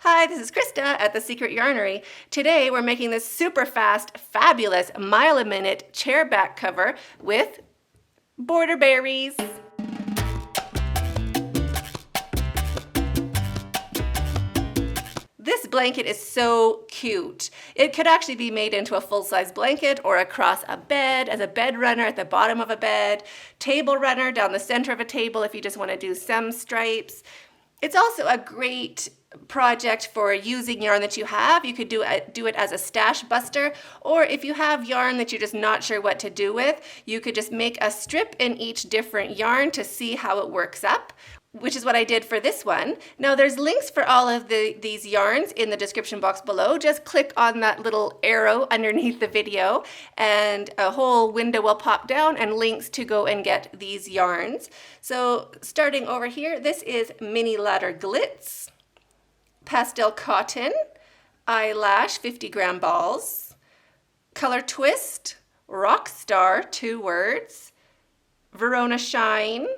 Hi, this is Krista at The Secret Yarnery. Today we're making this super fast, fabulous, mile-a-minute chairback cover with border berries. This blanket is so cute. It could actually be made into a full-size blanket or across a bed, as a bed runner at the bottom of a bed, table runner down the center of a table if you just want to do some stripes. It's also a great project for using yarn that you have. You could do it as a stash buster, or if you have yarn that you're just not sure what to do with, you could just make a strip in each different yarn to see how it works up, which is what I did for this one. Now there's links for all of these yarns in the description box below. Just click on that little arrow underneath the video and a whole window will pop down and links to go and get these yarns. So starting over here, this is Mini Ladder Glitz, Pastel Cotton, Eyelash 50-gram balls, Color Twist, Rockstar, 2 words, Verona Shine,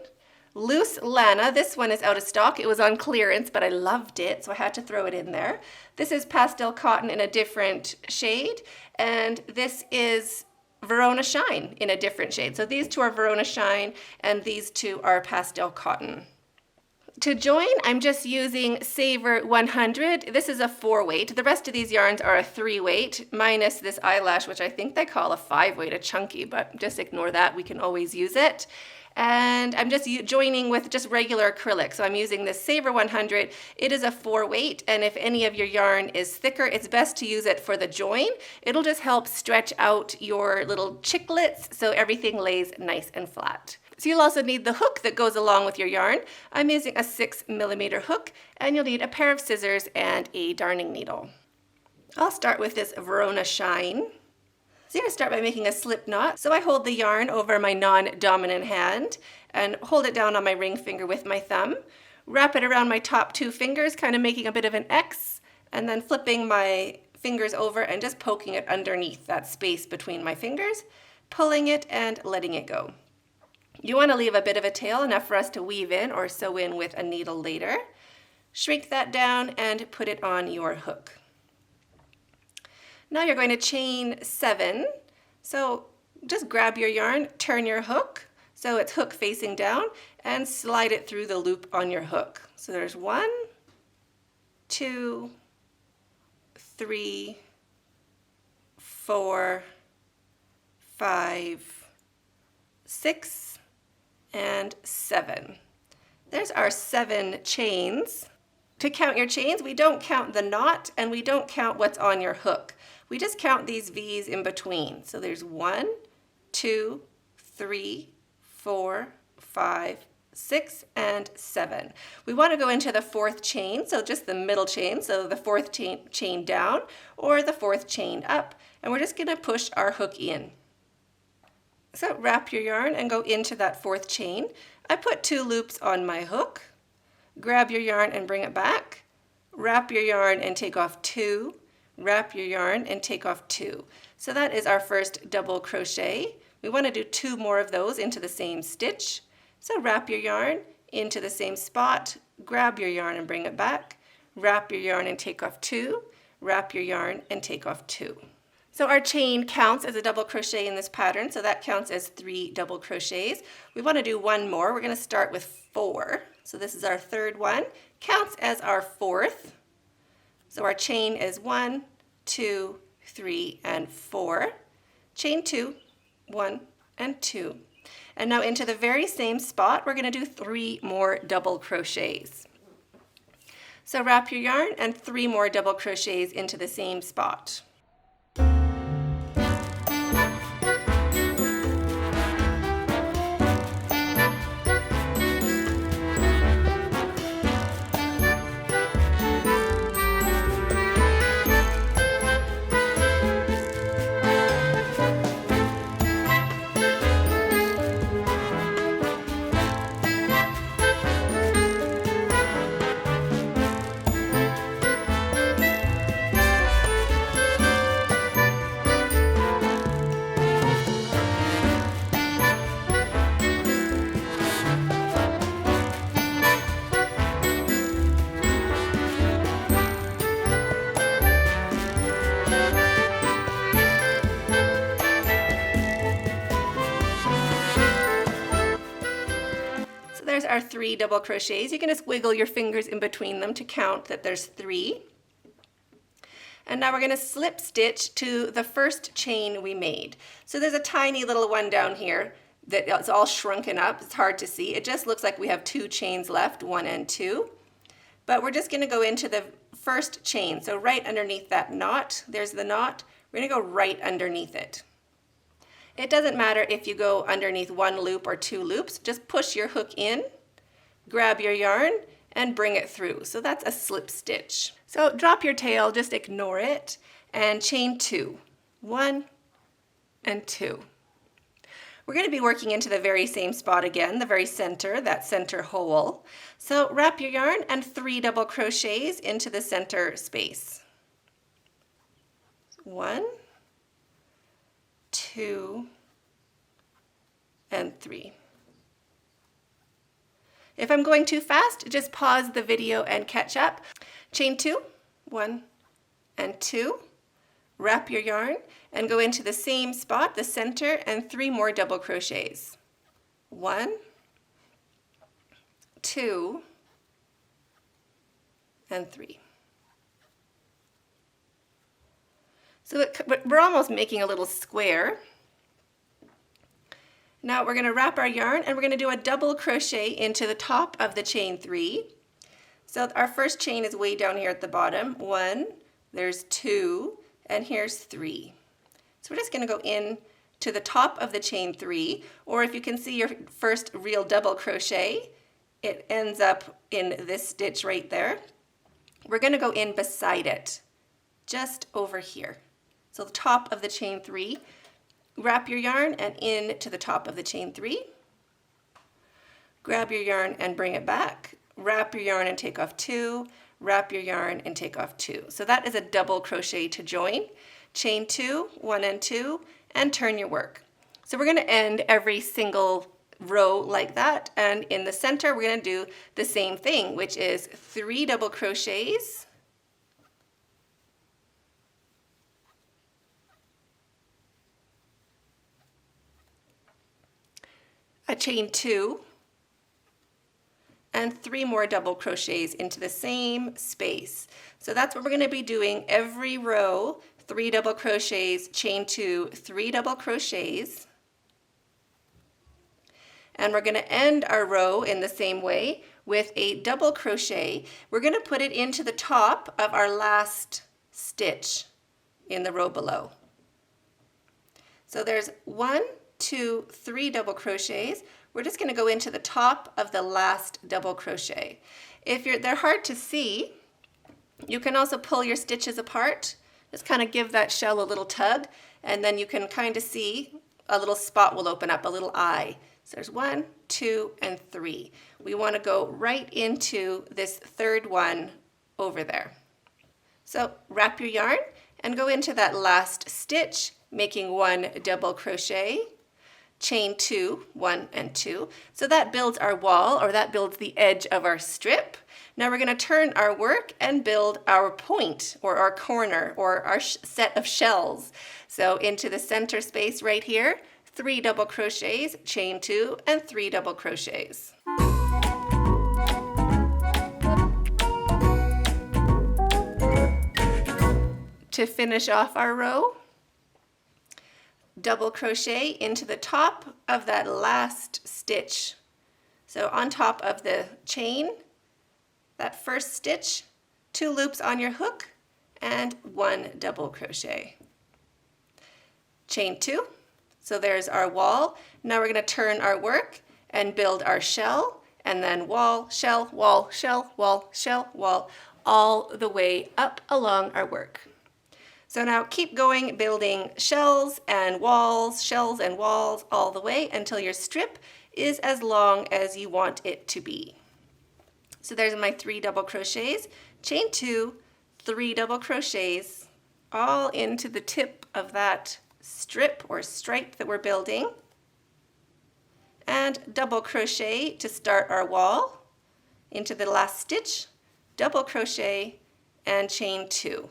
Loose Lana. This one is out of stock. It was on clearance, but I loved it, so I had to throw it in there. This is Pastel Cotton in a different shade, and this is Verona Shine in a different shade. So these two are Verona Shine, and these two are Pastel Cotton. To join, I'm just using Saver 100. This is a 4-weight. The rest of these yarns are a 3-weight, minus this eyelash, which I think they call a 5-weight, a chunky, but just ignore that. We can always use it. And I'm just joining with just regular acrylic. So I'm using this Saver 100. It is a 4-weight, and if any of your yarn is thicker, it's best to use it for the join. It'll just help stretch out your little chiclets so everything lays nice and flat. So you'll also need the hook that goes along with your yarn. I'm using a 6mm hook, and you'll need a pair of scissors and a darning needle. I'll start with this Verona Shine. So you're going to start by making a slip knot. So I hold the yarn over my non-dominant hand and hold it down on my ring finger with my thumb. Wrap it around my top 2 fingers, kind of making a bit of an X, and then flipping my fingers over and just poking it underneath that space between my fingers, pulling it and letting it go. You want to leave a bit of a tail, enough for us to weave in or sew in with a needle later. Shrink that down and put it on your hook. Now you're going to chain 7. So just grab your yarn, turn your hook, so it's hook facing down, and slide it through the loop on your hook. So there's 1, 2, 3, 4, 5, 6, and 7. There's our 7 chains. To count your chains, we don't count the knot and we don't count what's on your hook. We just count these V's in between. So there's 1, 2, 3, 4, 5, 6, and 7. We want to go into the 4th chain, so just the middle chain, so the 4th chain down or the 4th chain up, and we're just going to push our hook in. So wrap your yarn and go into that 4th chain. I put 2 loops on my hook. Grab your yarn and bring it back. Wrap your yarn and take off 2. Wrap your yarn and take off 2. So that is our first double crochet. We want to do 2 more of those into the same stitch. So wrap your yarn into the same spot, grab your yarn and bring it back. Wrap your yarn and take off 2. Wrap your yarn and take off 2. So our chain counts as a double crochet in this pattern, so that counts as 3 double crochets. We want to do 1 more. We're going to start with 4. So this is our 3rd one, counts as our 4th. So our chain is 1, 2, 3, and 4. Chain 2, 1, and 2. And now into the very same spot, we're going to do 3 more double crochets. So wrap your yarn and 3 more double crochets into the same spot. our 3 double crochets. You can just wiggle your fingers in between them to count that there's 3. And now we're going to slip stitch to the first chain we made. So there's a tiny little one down here that it's all shrunken up. It's hard to see. It just looks like we have 2 chains left, 1 and 2. But we're just going to go into the first chain. So right underneath that knot, there's the knot. We're going to go right underneath it. It doesn't matter if you go underneath 1 loop or 2 loops. Just push your hook in, grab your yarn, and bring it through. So that's a slip stitch. So drop your tail, just ignore it, and chain 2. 1 and 2. We're going to be working into the very same spot again, the very center, that center hole. So wrap your yarn and 3 double crochets into the center space. 1, 2, and 3. If I'm going too fast, just pause the video and catch up. Chain 2, 1 and 2. Wrap your yarn and go into the same spot, the center, and 3 more double crochets. 1, 2, and 3. So we're almost making a little square. Now we're going to wrap our yarn and we're going to do a double crochet into the top of the chain 3. So our first chain is way down here at the bottom. 1, there's 2, and here's 3. So we're just going to go in to the top of the chain 3, or if you can see your first real double crochet, it ends up in this stitch right there. We're going to go in beside it, just over here. So the top of the chain 3, wrap your yarn and in to the top of the chain 3. Grab your yarn and bring it back. Wrap your yarn and take off 2. Wrap your yarn and take off 2. So that is a double crochet to join. Chain 2, 1 and 2, and turn your work. So we're going to end every single row like that, and in the center we're going to do the same thing, which is 3 double crochets, a chain 2, and 3 more double crochets into the same space. So that's what we're going to be doing every row. 3 double crochets, chain 2, 3 double crochets. And we're going to end our row in the same way with a double crochet. We're going to put it into the top of our last stitch in the row below. So there's 1, 2, 3 double crochets. We're just going to go into the top of the last double crochet. If they're hard to see, you can also pull your stitches apart. Just kind of give that shell a little tug, and then you can kind of see a little spot will open up, a little eye. So there's 1, 2, and 3. We want to go right into this third one over there. So wrap your yarn and go into that last stitch, making 1 double crochet, chain 2, 1 and 2. So that builds our wall, or that builds the edge of our strip. Now we're going to turn our work and build our point, or our corner, or our set of shells. So into the center space right here, 3 double crochets, chain 2, and 3 double crochets. To finish off our row, double crochet into the top of that last stitch. So on top of the chain, that first stitch, 2 loops on your hook, and 1 double crochet. Chain 2, so there's our wall. Now we're going to turn our work and build our shell, and then wall, shell, wall, shell, wall, shell, wall, all the way up along our work. So now keep going, building shells and walls all the way until your strip is as long as you want it to be. So there's my 3 double crochets, chain 2, 3 double crochets, all into the tip of that strip or stripe that we're building, and double crochet to start our wall into the last stitch, double crochet, and chain 2.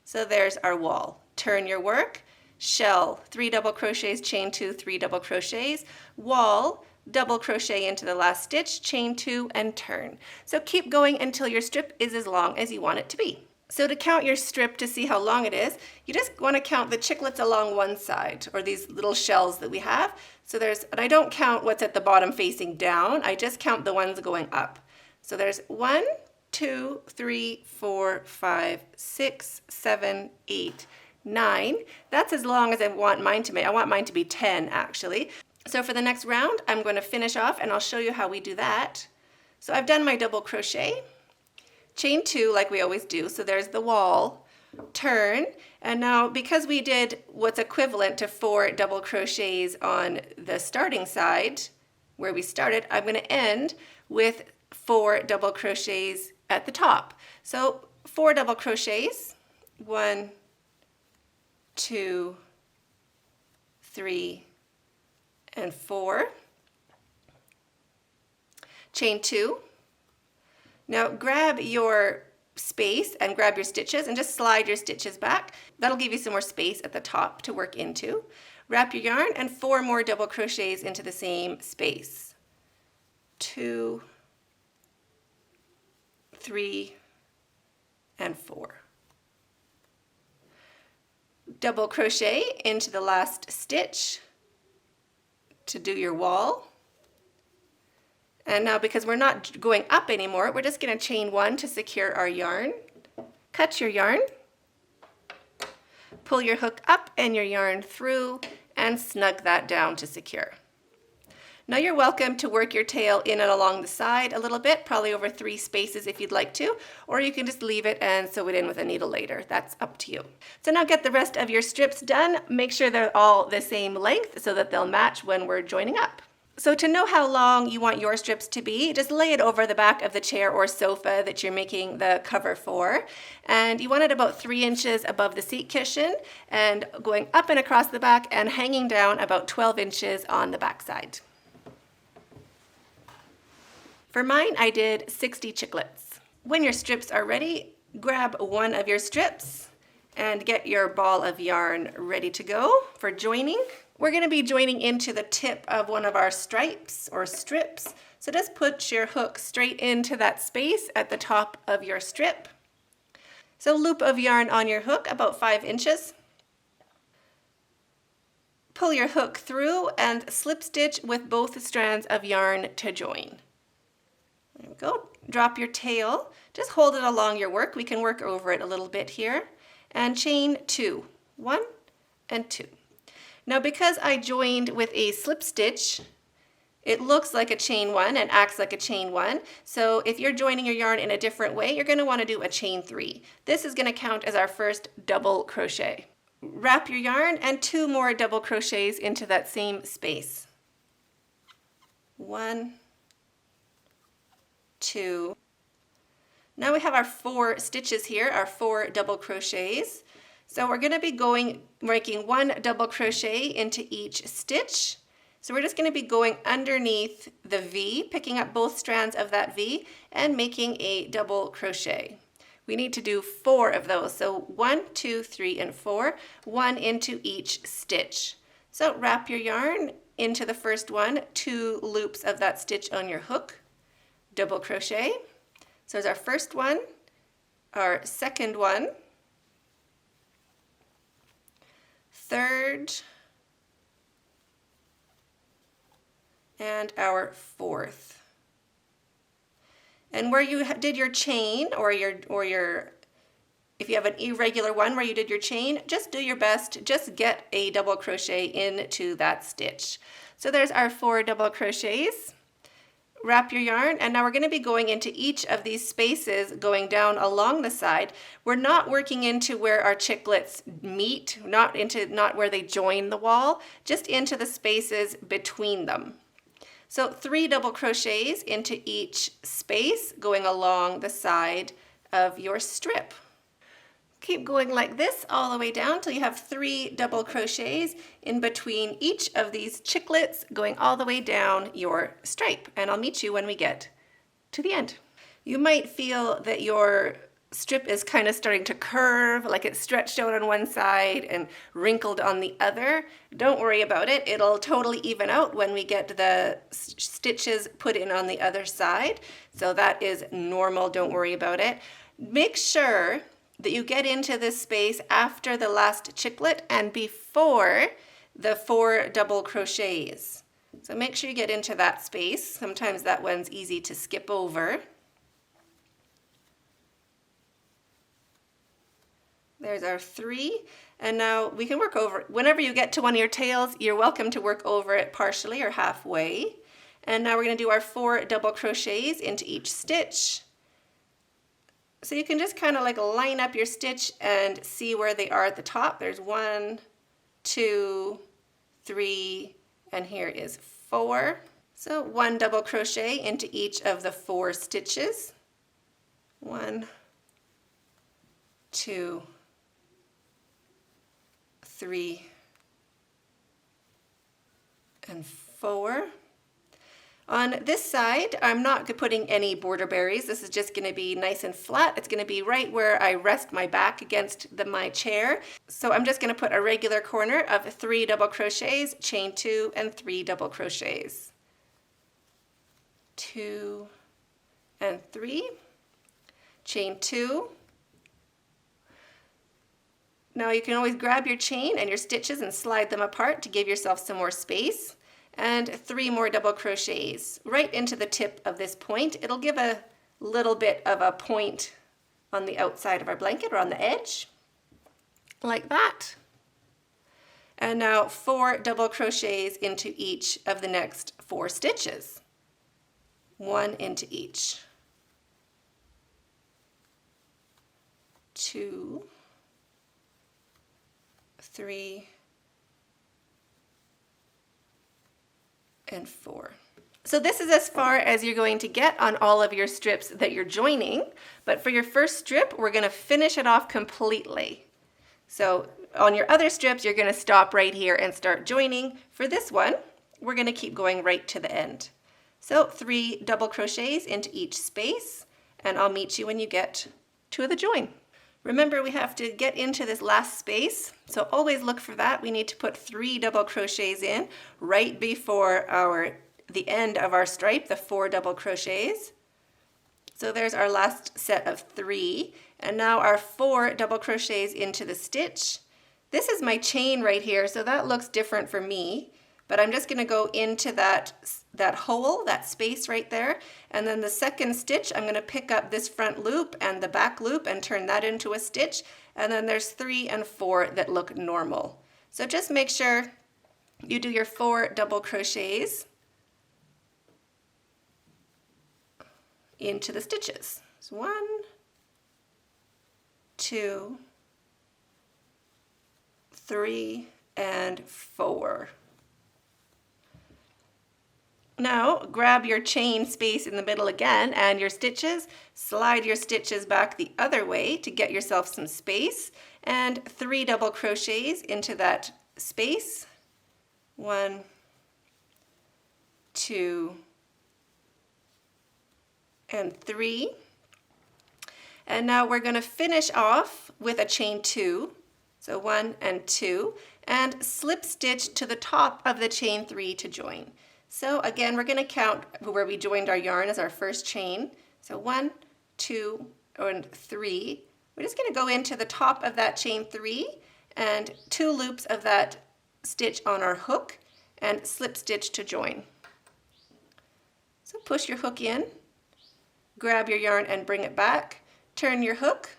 So there's our wall. Turn your work, shell, 3 double crochets, chain 2, 3 double crochets, wall, double crochet into the last stitch, chain 2 and turn. So keep going until your strip is as long as you want it to be. So to count your strip to see how long it is, you just want to count the chiclets along one side, or these little shells that we have. So and I don't count what's at the bottom facing down, I just count the ones going up. So there's 1, 2, 3, 4, 5, 6, 7, 8, 9. That's as long as I want mine to make. I want mine to be 10 actually. So for the next round, I'm going to finish off and I'll show you how we do that. So I've done my double crochet, chain 2 like we always do. So there's the wall, turn, and now because we did what's equivalent to 4 double crochets on the starting side where we started, I'm going to end with 4 double crochets at the top. So 4 double crochets, 1, 2, 3, and 4. Chain 2. Now grab your space and grab your stitches and just slide your stitches back. That'll give you some more space at the top to work into. Wrap your yarn and 4 more double crochets into the same space. 2, 3, and 4. Double crochet into the last stitch to do your wall. And now because we're not going up anymore, we're just going to chain 1 to secure our yarn. Cut your yarn, pull your hook up and your yarn through, and snug that down to secure. Now you're welcome to work your tail in and along the side a little bit, probably over 3 spaces if you'd like to, or you can just leave it and sew it in with a needle later. That's up to you. So now get the rest of your strips done. Make sure they're all the same length so that they'll match when we're joining up. So to know how long you want your strips to be, just lay it over the back of the chair or sofa that you're making the cover for. And you want it about 3 inches above the seat cushion and going up and across the back and hanging down about 12 inches on the back side. For mine, I did 60 chiclets. When your strips are ready, grab one of your strips and get your ball of yarn ready to go for joining. We're going to be joining into the tip of one of our stripes or strips. So just put your hook straight into that space at the top of your strip. So loop of yarn on your hook about 5 inches. Pull your hook through and slip stitch with both strands of yarn to join. There we go. Drop your tail. Just hold it along your work. We can work over it a little bit here. And chain 2. 1 and 2. Now because I joined with a slip stitch, it looks like a chain 1 and acts like a chain 1. So if you're joining your yarn in a different way, you're going to want to do a chain 3. This is going to count as our first double crochet. Wrap your yarn and 2 more double crochets into that same space. 1, 2. Now we have our 4 stitches here, our 4 double crochets. So we're going to be making 1 double crochet into each stitch. So we're just going to be going underneath the V, picking up both strands of that V and making a double crochet. We need to do 4 of those. So 1, 2, 3, and 4, 1 into each stitch. So wrap your yarn into the first one, 2 loops of that stitch on your hook, double crochet. So there's our first one, our second one, third, and our fourth. And where you did your chain, or if you have an irregular one where you did your chain, just do your best, just get a double crochet into that stitch. So there's our 4 double crochets. Wrap your yarn, and now we're going to be going into each of these spaces going down along the side. We're not working into where our chiclets meet, not where they join the wall, just into the spaces between them. So 3 double crochets into each space going along the side of your strip. Keep going like this all the way down till you have 3 double crochets in between each of these chiclets going all the way down your stripe, and I'll meet you when we get to the end. You might feel that your strip is kind of starting to curve, like it's stretched out on one side and wrinkled on the other, don't worry about it. It'll totally even out when we get the stitches put in on the other side. So that is normal, don't worry about it. Make sure that you get into this space after the last chiclet and before the 4 double crochets. So make sure you get into that space. Sometimes that one's easy to skip over. There's our 3, and now we can work over, whenever you get to one of your tails, you're welcome to work over it partially or halfway. And now we're going to do our 4 double crochets into each stitch. So you can just kind of like line up your stitch and see where they are at the top. There's 1, 2, 3, and here is 4. So 1 double crochet into each of the 4 stitches. 1, 2, 3, and 4. On this side, I'm not putting any border berries. This is just going to be nice and flat. It's going to be right where I rest my back against my chair. So I'm just going to put a regular corner of 3 double crochets, chain 2, and 3 double crochets. 2 and 3, chain 2. Now you can always grab your chain and your stitches and slide them apart to give yourself some more space. And 3 more double crochets right into the tip of this point. It'll give a little bit of a point on the outside of our blanket or on the edge, like that. And now 4 double crochets into each of the next 4 stitches. 1 into each. 2, 3, and 4. So this is as far as you're going to get on all of your strips that you're joining, but for your first strip, we're going to finish it off completely. So on your other strips, you're going to stop right here and start joining. For this one, we're going to keep going right to the end. So 3 double crochets into each space, and I'll meet you when you get to the join. Remember, we have to get into this last space, so always look for that. We need to put 3 double crochets in right before the end of our stripe, the 4 double crochets. So there's our last set of 3, and now our 4 double crochets into the stitch. This is my chain right here, so that looks different for me, but I'm just going to go into that hole, that space right there, and then the second stitch I'm going to pick up this front loop and the back loop and turn that into a stitch, and then there's 3 and 4 that look normal. So just make sure you do your 4 double crochets into the stitches. So 1, 2, 3, and 4. Now grab your chain space in the middle again and your stitches, slide your stitches back the other way to get yourself some space, and 3 double crochets into that space. 1, 2, and 3. And now we're going to finish off with a chain 2. So 1 and 2, and slip stitch to the top of the chain 3 to join. So again, we're going to count where we joined our yarn as our first chain. So 1, 2, and 3. We're just going to go into the top of that chain 3 and 2 loops of that stitch on our hook and slip stitch to join. So push your hook in, grab your yarn and bring it back, turn your hook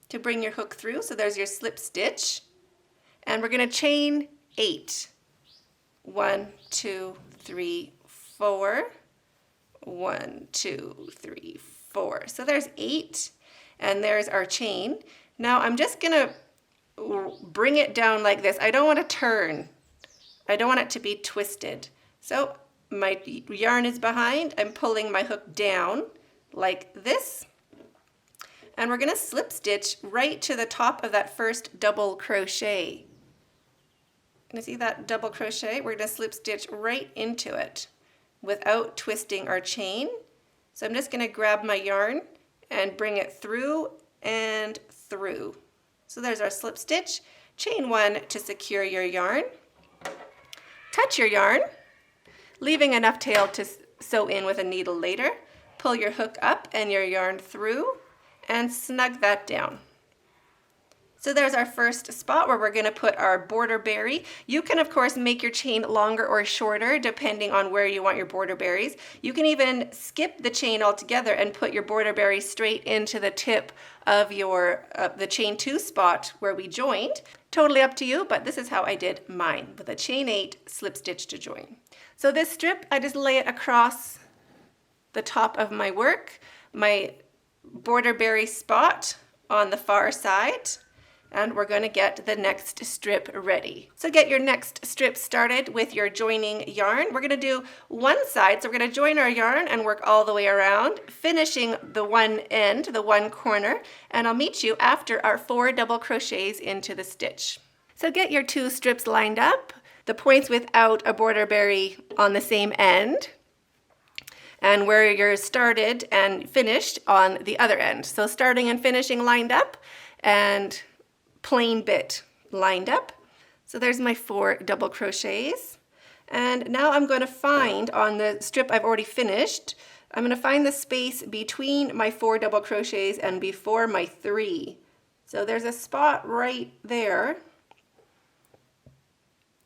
to bring your hook through. So there's your slip stitch, and we're going to chain 8. 1, 2, 3, 4. 1, 2, 3, 4. So there's 8, and there's our chain. Now I'm just going to bring it down like this. I don't want to turn. I don't want it to be twisted. So my yarn is behind. I'm pulling my hook down like this. And we're going to slip stitch right to the top of that first double crochet. You see that double crochet? We're going to slip stitch right into it without twisting our chain. So I'm just going to grab my yarn and bring it through and through. So there's our slip stitch. Chain 1 to secure your yarn. Touch your yarn, leaving enough tail to sew in with a needle later. Pull your hook up and your yarn through and snug that down. So there's our first spot where we're going to put our border berry. You can of course make your chain longer or shorter depending on where you want your border berries. You can even skip the chain altogether and put your border berry straight into the tip of your the chain 2 spot where we joined. Totally up to you, but this is how I did mine with a chain 8 slip stitch to join. So this strip, I just lay it across the top of my work, my border berry spot on the far side, and we're going to get the next strip ready. So get your next strip started with your joining yarn. We're going to do one side, so we're going to join our yarn and work all the way around, finishing the one end, the one corner, and I'll meet you after our 4 double crochets into the stitch. So get your 2 strips lined up, the points without a border berry on the same end, and where you're started and finished on the other end. So starting and finishing lined up, and plain bit lined up. So there's my 4 double crochets. And now I'm going to find on the strip I've already finished, I'm going to find the space between my 4 double crochets and before my 3. So there's a spot right there.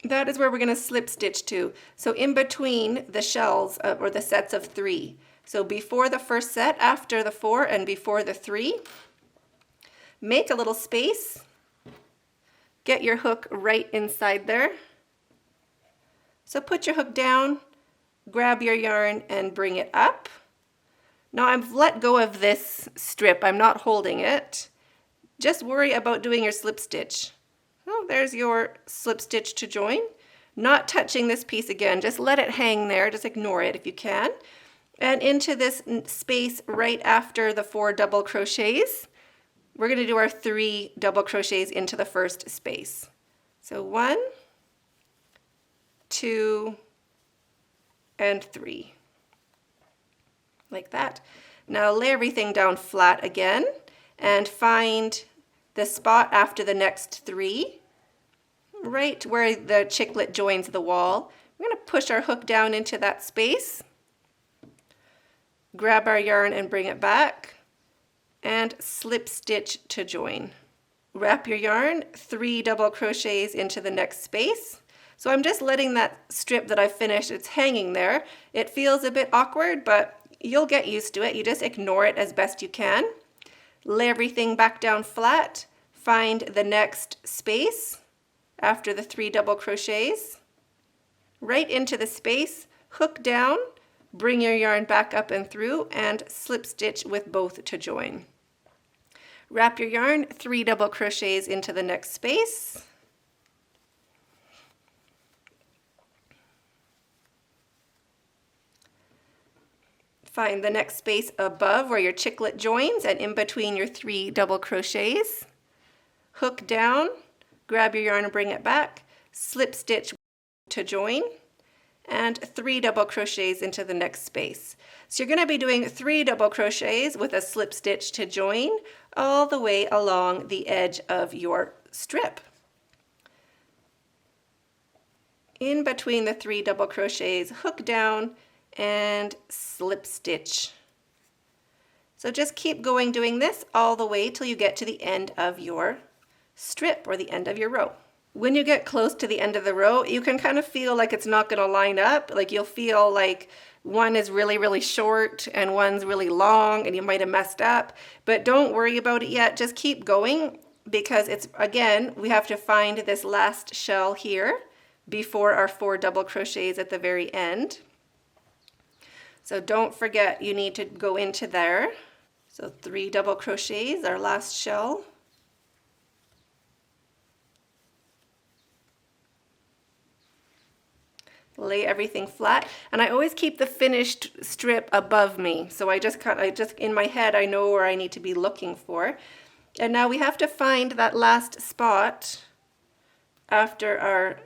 That is where we're going to slip stitch to. So in between the shells or the sets of 3. So before the first set, after the 4, and before the 3. Make a little space. Get your hook right inside there. So put your hook down, grab your yarn and bring it up. Now I've let go of this strip. I'm not holding it. Just worry about doing your slip stitch. Oh, there's your slip stitch to join. Not touching this piece again, just let it hang there, just ignore it if you can. And into this space right after the 4 double crochets, we're going to do our 3 double crochets into the first space. So 1, 2, and 3. Like that. Now lay everything down flat again and find the spot after the next 3, right where the chiclet joins the wall. We're going to push our hook down into that space, grab our yarn and bring it back, and slip stitch to join. Wrap your yarn, 3 double crochets into the next space. So I'm just letting that strip that I finished, it's hanging there. It feels a bit awkward, but you'll get used to it. You just ignore it as best you can. Lay everything back down flat. Find the next space after the 3 double crochets. Right into the space, hook down, bring your yarn back up and through, and slip stitch with both to join. Wrap your yarn, 3 double crochets into the next space. Find the next space above where your chiclet joins and in between your 3 double crochets. Hook down, grab your yarn and bring it back, slip stitch to join, and 3 double crochets into the next space. So you're going to be doing 3 double crochets with a slip stitch to join all the way along the edge of your strip. In between the 3 double crochets, hook down and slip stitch. So just keep going doing this all the way till you get to the end of your strip or the end of your row. When you get close to the end of the row, you can kind of feel like it's not going to line up. Like you'll feel like one is really, really short and one's really long and you might have messed up. But don't worry about it yet. Just keep going because it's, again, we have to find this last shell here before our 4 double crochets at the very end. So don't forget you need to go into there. So 3 double crochets, our last shell. Lay everything flat, and I always keep the finished strip above me. So I just in my head I know where I need to be looking for. And now we have to find that last spot after our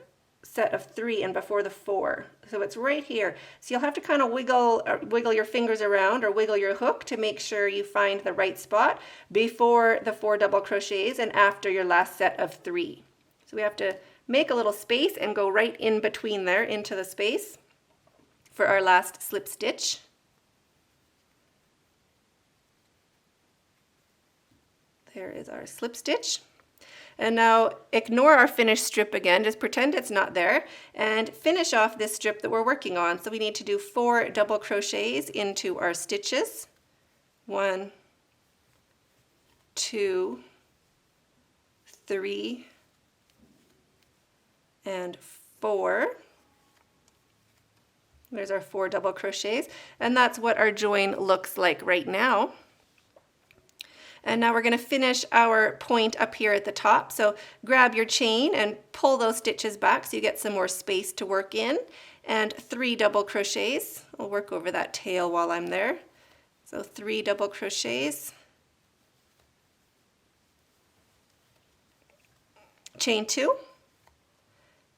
set of 3 and before the 4. So it's right here. So you'll have to kind of wiggle your fingers around or wiggle your hook to make sure you find the right spot before the 4 double crochets and after your last set of 3. So we have to make a little space and go right in between there into the space for our last slip stitch. There is our slip stitch. And now ignore our finished strip again, just pretend it's not there, and finish off this strip that we're working on. So we need to do 4 double crochets into our stitches. 1, 2, 3, and 4. There's our 4 double crochets, and that's what our join looks like right now. And now we're going to finish our point up here at the top. So grab your chain and pull those stitches back so you get some more space to work in. And 3 double crochets. I'll work over that tail while I'm there. So 3 double crochets. Chain 2.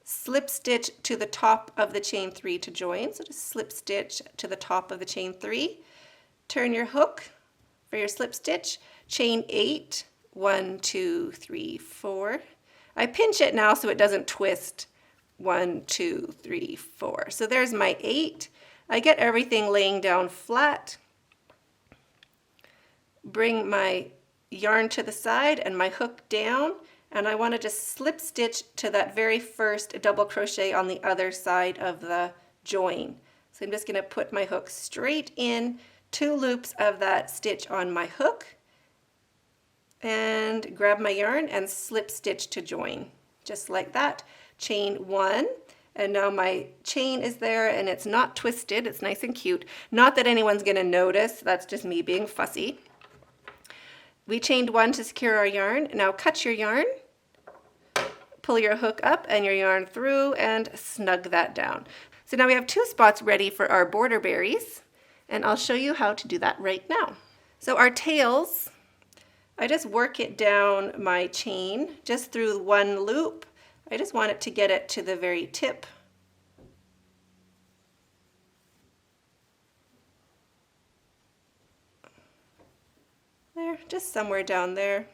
Slip stitch to the top of the chain 3 to join. So just slip stitch to the top of the chain 3. Turn your hook for your slip stitch. Chain 8, 1, 2, 3, 4. I pinch it now so it doesn't twist. 1, 2, 3, 4. So there's my 8. I get everything laying down flat. Bring my yarn to the side and my hook down, and I want to just slip stitch to that very first double crochet on the other side of the join. So I'm just going to put my hook straight in 2 loops of that stitch on my hook, and grab my yarn and slip stitch to join, just like that. Chain 1, and now my chain is there and it's not twisted, it's nice and cute. Not that anyone's going to notice, that's just me being fussy. We chained 1 to secure our yarn. Now cut your yarn, pull your hook up and your yarn through, and snug that down. So now we have 2 spots ready for our border berries, and I'll show you how to do that right now. So our tails, I just work it down my chain just through 1 loop. I just want it to get it to the very tip. There, just somewhere down there.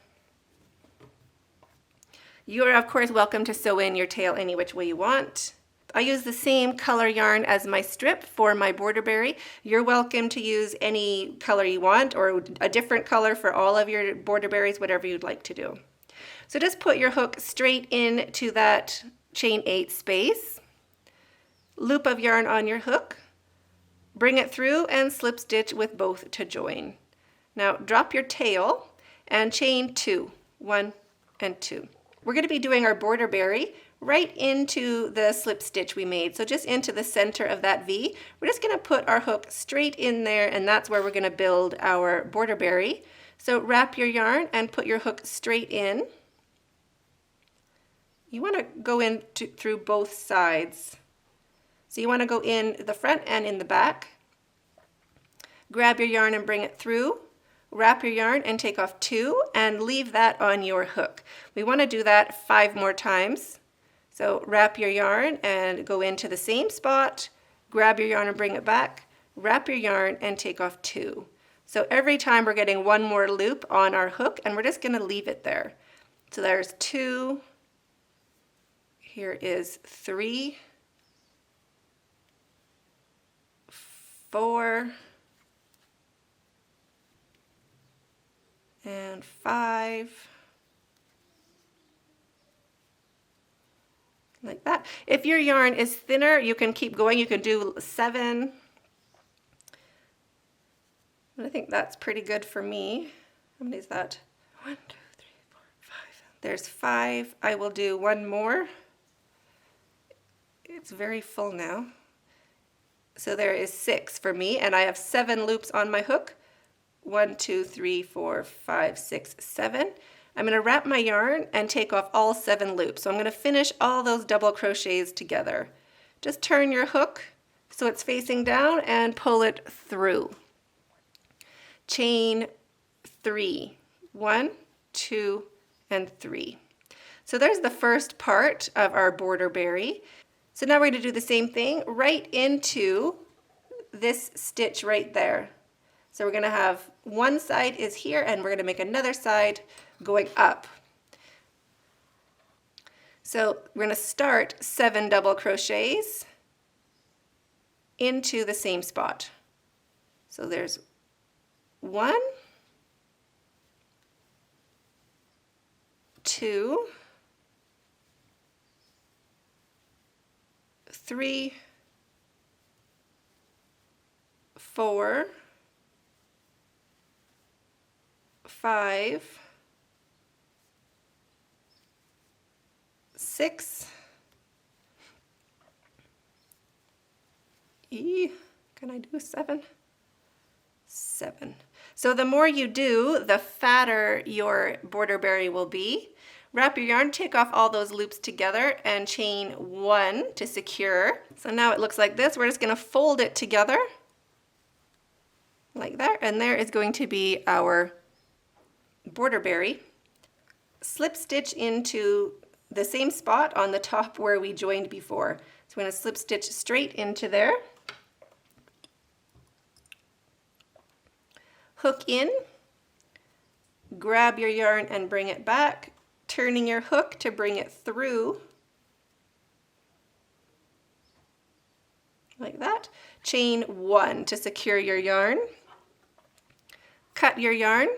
You are of course welcome to sew in your tail any which way you want. I use the same color yarn as my strip for my border berry. You're welcome to use any color you want, or a different color for all of your border berries, whatever you'd like to do. So just put your hook straight into that chain 8 space, loop of yarn on your hook, bring it through and slip stitch with both to join. Now drop your tail and chain 2, 1 and 2. We're going to be doing our border berry right into the slip stitch we made. So just into the center of that V. We're just going to put our hook straight in there, and that's where we're going to build our border berry. So wrap your yarn and put your hook straight in. You want to go in through both sides. So you want to go in the front and in the back. Grab your yarn and bring it through. Wrap your yarn and take off 2 and leave that on your hook. We want to do that 5 more times. So wrap your yarn and go into the same spot, grab your yarn and bring it back, wrap your yarn and take off 2. So every time we're getting 1 more loop on our hook, and we're just going to leave it there. So there's 2, here is 3, 4, and 5. Like that. If your yarn is thinner, you can keep going. You can do 7. And I think that's pretty good for me. How many is that? 1, 2, 3, 4, 5. There's 5. I will do 1 more. It's very full now. So there is 6 for me, and I have 7 loops on my hook. 1, 2, 3, 4, 5, 6, 7. I'm going to wrap my yarn and take off all 7 loops. So I'm going to finish all those double crochets together. Just turn your hook so it's facing down and pull it through. Chain 3, 1, 2, and 3. So there's the first part of our border berry. So now we're going to do the same thing right into this stitch right there. So we're going to have one side is here and we're going to make another side going up. So we're going to start 7 double crochets into the same spot. So there's 1, 2, 3, 4, 5, 6, can I do 7? 7. So the more you do, the fatter your border berry will be. Wrap your yarn, take off all those loops together and chain 1 to secure. So now it looks like this. We're just going to fold it together like that, and there is going to be our border berry. Slip stitch into the same spot on the top where we joined before. So we're going to slip stitch straight into there. Hook in, grab your yarn and bring it back, turning your hook to bring it through like that. Chain 1 to secure your yarn. Cut your yarn,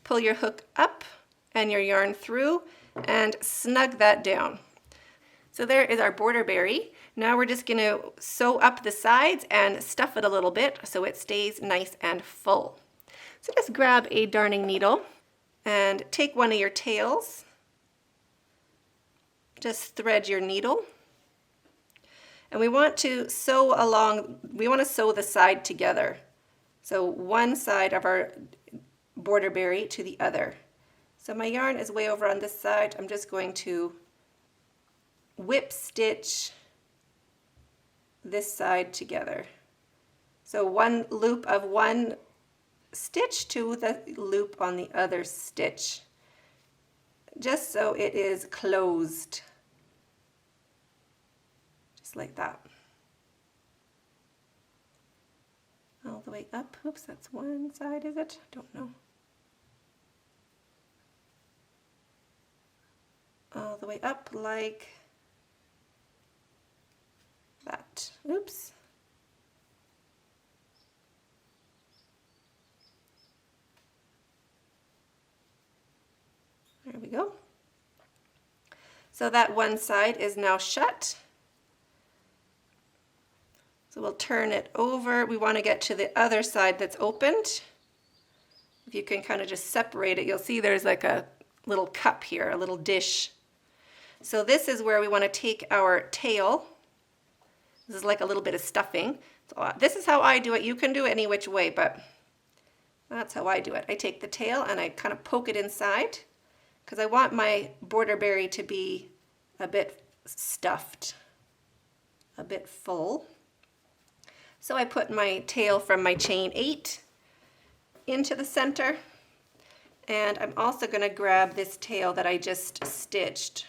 pull your hook up and your yarn through and snug that down. So there is our border berry. Now we're just going to sew up the sides and stuff it a little bit so it stays nice and full. So just grab a darning needle and take one of your tails. Just thread your needle. And we want to sew the side together. So one side of our border berry to the other. So my yarn is way over on this side. I'm just going to whip stitch this side together. So one loop of one stitch to the loop on the other stitch, just so it is closed, just like that. All the way up. Oops, that's one side, is it? Don't know. All the way up like that. Oops. There we go. So that one side is now shut. So we'll turn it over. We want to get to the other side that's opened. If you can kind of just separate it, you'll see there's like a little cup here, a little dish. So this is where we want to take our tail. This is like a little bit of stuffing. So this is how I do it. You can do it any which way, but that's how I do it. I take the tail and I kind of poke it inside because I want my border berry to be a bit stuffed, a bit full. So I put my tail from my chain 8 into the center, and I'm also going to grab this tail that I just stitched.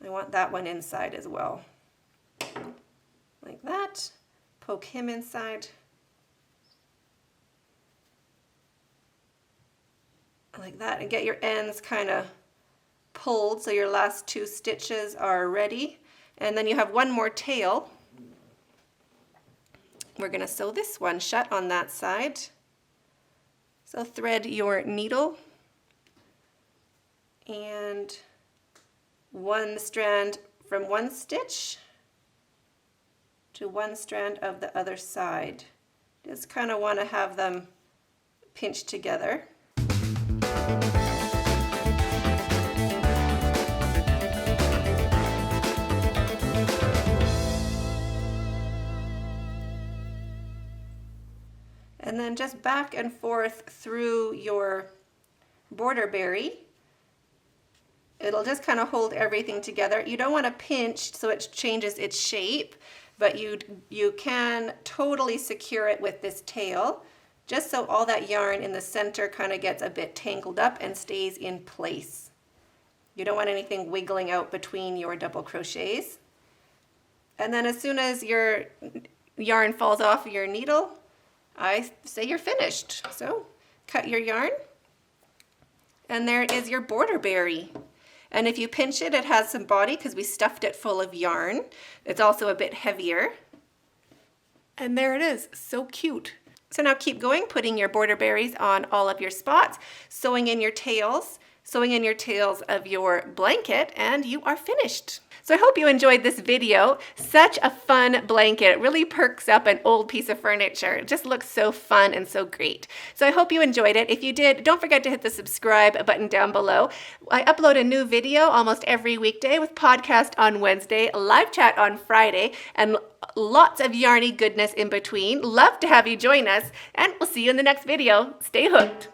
I want that one inside as well. Like that. Poke him inside. Like that, and get your ends kind of pulled so your last 2 stitches are ready. And then you have one more tail. We're going to sew this one shut on that side. So thread your needle and one strand from one stitch to one strand of the other side. Just kind of want to have them pinched together. And then just back and forth through your border berry. It'll just kind of hold everything together. You don't want to pinch so it changes its shape, but you can totally secure it with this tail, just so all that yarn in the center kind of gets a bit tangled up and stays in place. You don't want anything wiggling out between your double crochets. And then as soon as your yarn falls off your needle, I say you're finished. So cut your yarn, and there is your border berry. And if you pinch it, it has some body because we stuffed it full of yarn. It's also a bit heavier. And there it is, so cute. So now keep going, putting your border berries on all of your spots, sewing in your tails of your blanket, and you are finished. So I hope you enjoyed this video. Such a fun blanket. It really perks up an old piece of furniture. It just looks so fun and so great. So I hope you enjoyed it. If you did, don't forget to hit the subscribe button down below. I upload a new video almost every weekday with podcast on Wednesday, live chat on Friday, and lots of yarny goodness in between. Love to have you join us, and we'll see you in the next video. Stay hooked.